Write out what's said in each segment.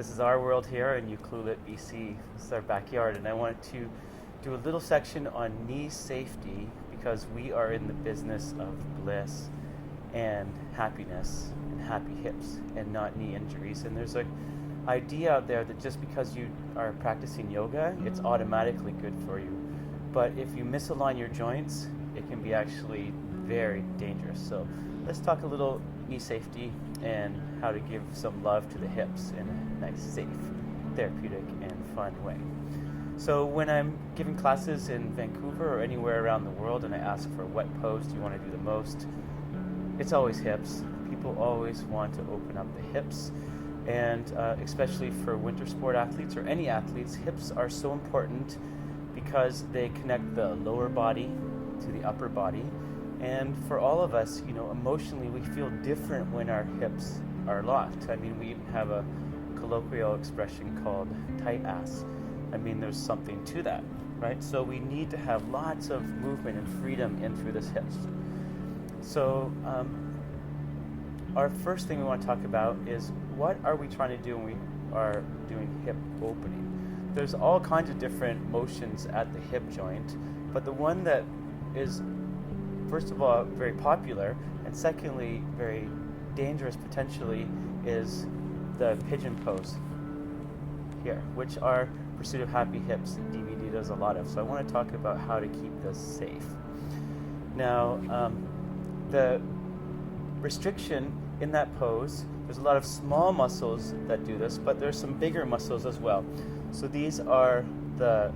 This is our world here in Ucluelet, BC. This is our backyard, and I wanted to do a little section on knee safety because we are in the business of bliss and happiness and happy hips and not knee injuries. And there's an idea out there that just because you are practicing yoga, it's automatically good for you. But if you misalign your joints, it can be actually very dangerous. So let's talk a little knee safety and how to give some love to the hips in a nice, safe, therapeutic, and fun way. So when I'm giving classes in Vancouver or anywhere around the world and I ask for what pose do you want to do the most, it's always hips. People always want to open up the hips. And especially for winter sport athletes or any athletes, hips are so important because they connect the lower body to the upper body. And for all of us, emotionally, we feel different when our hips are locked. I mean, we even have a colloquial expression called tight ass. I mean, there's something to that, right? So we need to have lots of movement and freedom in through this hips. So our first thing we want to talk about is what are we trying to do when we are doing hip opening? There's all kinds of different motions at the hip joint, but the one that is, first of all, very popular, and secondly, very dangerous potentially, is the pigeon pose here, which our Pursuit of Happy Hips DVD does a lot of. So I want to talk about how to keep this safe. Now, the restriction in that pose, there's a lot of small muscles that do this, but there's some bigger muscles as well. So these are the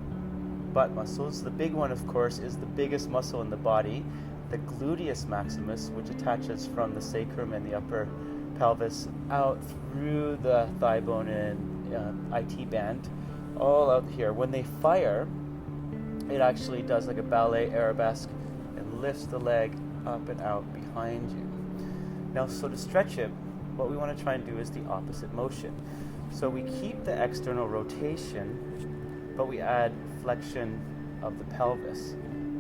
butt muscles. The big one, of course, is the biggest muscle in the body, the gluteus maximus, which attaches from the sacrum and the upper pelvis out through the thigh bone and IT band, all out here. When they fire, it actually does like a ballet arabesque and lifts the leg up and out behind you. Now, so to stretch it, what we want to try and do is the opposite motion. So we keep the external rotation, but we add flexion of the pelvis,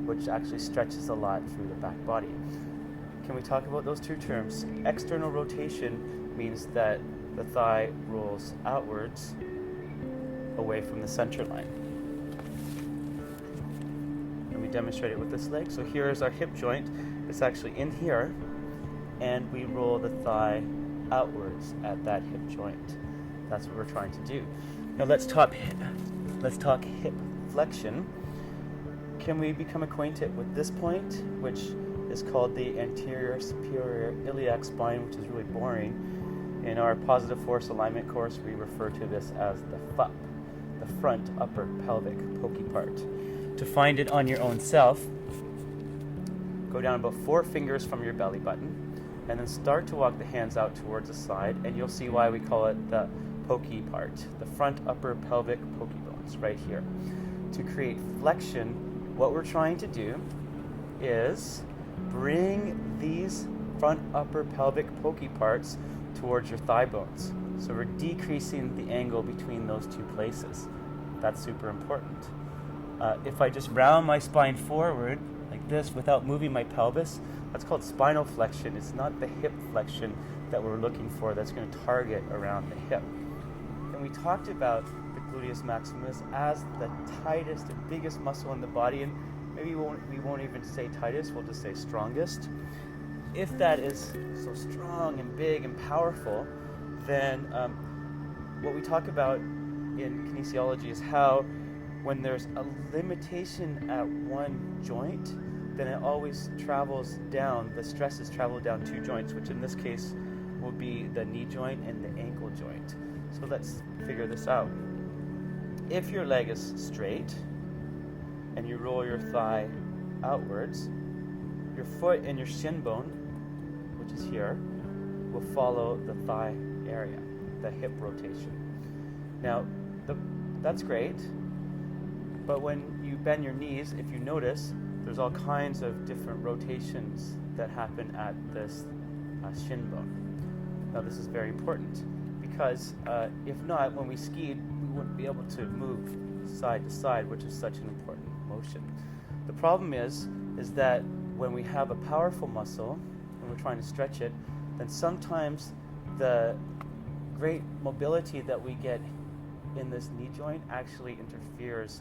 which actually stretches a lot through the back body. Can we talk about those two terms? External rotation means that the thigh rolls outwards away from the center line. Let me demonstrate it with this leg. So here is our hip joint. It's actually in here, and we roll the thigh outwards at that hip joint. That's what we're trying to do. Now let's talk hip flexion. Can we become acquainted with this point, which is called the anterior superior iliac spine, which is really boring. In our positive force alignment course, we refer to this as the FUP, the front upper pelvic pokey part. To find it on your own self, go down about 4 fingers from your belly button, and then start to walk the hands out towards the side, and you'll see why we call it the pokey part, the front upper pelvic pokey bones right here. To create flexion, what we're trying to do is bring these front upper pelvic pokey parts towards your thigh bones. So we're decreasing the angle between those two places. That's super important. If I just round my spine forward like this without moving my pelvis, that's called spinal flexion. It's not the hip flexion that we're looking for that's going to target around the hip. And we talked about the gluteus maximus as the tightest and biggest muscle in the body, and maybe we won't even say tightest, we'll just say strongest. If that is so strong and big and powerful, then what we talk about in kinesiology is how when there's a limitation at one joint, then it always travels down, the stresses travel down 2 joints, which in this case will be the knee joint and the ankle joint. So let's figure this out. If your leg is straight and you roll your thigh outwards, your foot and your shin bone, which is here, will follow the thigh area, the hip rotation. Now, that's great, but when you bend your knees, if you notice, there's all kinds of different rotations that happen at this shin bone. Now, this is very important because if not, when we skied, we wouldn't be able to move side to side, which is such an important motion. The problem is that when we have a powerful muscle and we're trying to stretch it, then sometimes the great mobility that we get in this knee joint actually interferes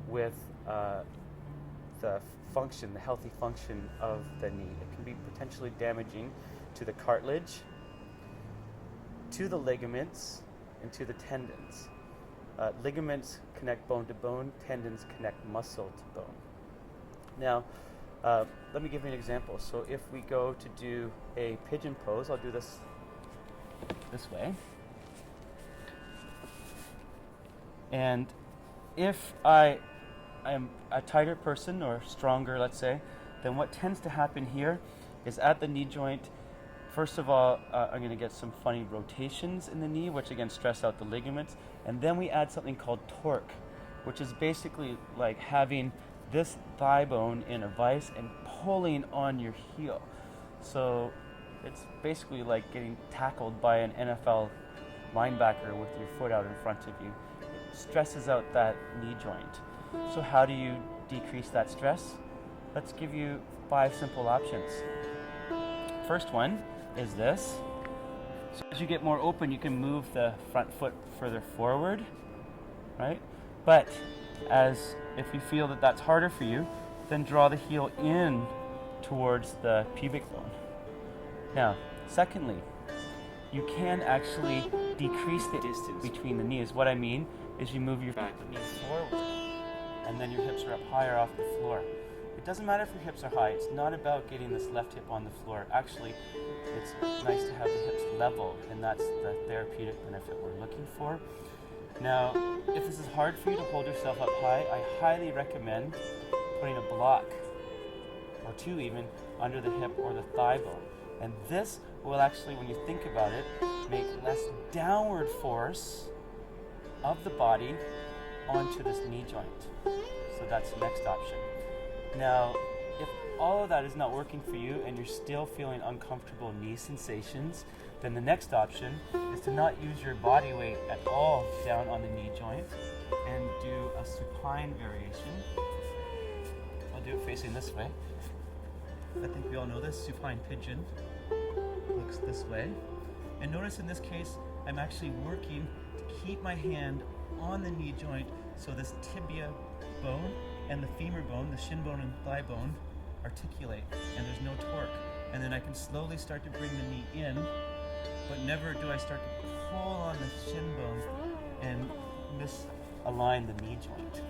with the function, the healthy function of the knee. It can be potentially damaging to the cartilage, to the ligaments, and to the tendons. Ligaments connect bone to bone, tendons connect muscle to bone. Now, let me give you an example. So if we go to do a pigeon pose, I'll do this way. And if I am a tighter person or stronger, let's say, then what tends to happen here is at the knee joint, first of all, I'm going to get some funny rotations in the knee, which again stress out the ligaments. And then we add something called torque, which is basically like having this thigh bone in a vise and pulling on your heel. So it's basically like getting tackled by an NFL linebacker with your foot out in front of you. It stresses out that knee joint. So how do you decrease that stress? Let's give you 5 simple options. First one is this. So as you get more open, you can move the front foot further forward, right? But if you feel that that's harder for you, then draw the heel in towards the pubic bone. Now, secondly, you can actually decrease the distance between the knees. What I mean is you move your back knee forward, and then your hips are up higher off the floor. It doesn't matter if your hips are high. It's not about getting this left hip on the floor. Actually, it's nice to have the hips level, and that's the therapeutic benefit we're looking for. Now, if this is hard for you to hold yourself up high, I highly recommend putting a block, or 2 even, under the hip or the thigh bone. And this will actually, when you think about it, make less downward force of the body onto this knee joint. So that's the next option. Now, if all of that is not working for you and you're still feeling uncomfortable knee sensations, then the next option is to not use your body weight at all down on the knee joint and do a supine variation. I'll do it facing this way. I think we all know this. Supine pigeon looks this way. And notice in this case, I'm actually working to keep my hand on the knee joint so this tibia bone and the femur bone, the shin bone and thigh bone, articulate, and there's no torque. And then I can slowly start to bring the knee in, but never do I start to pull on the shin bone and misalign the knee joint.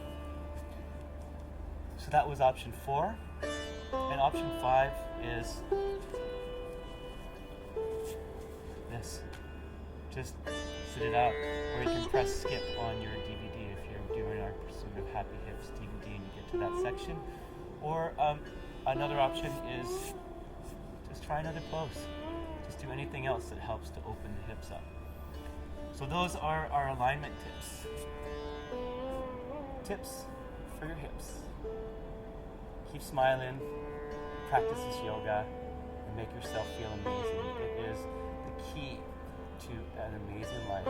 So that was option 4. And option 5 is this. Just sit it out, or you can press skip on your DVD if you're doing our Pursuit of Happy Hips DVD and you get to that section. Or another option is just try another pose. Just do anything else that helps to open the hips up. So those are our alignment tips. Tips for your hips. Keep smiling, practice this yoga, and make yourself feel amazing. It is the key to an amazing life.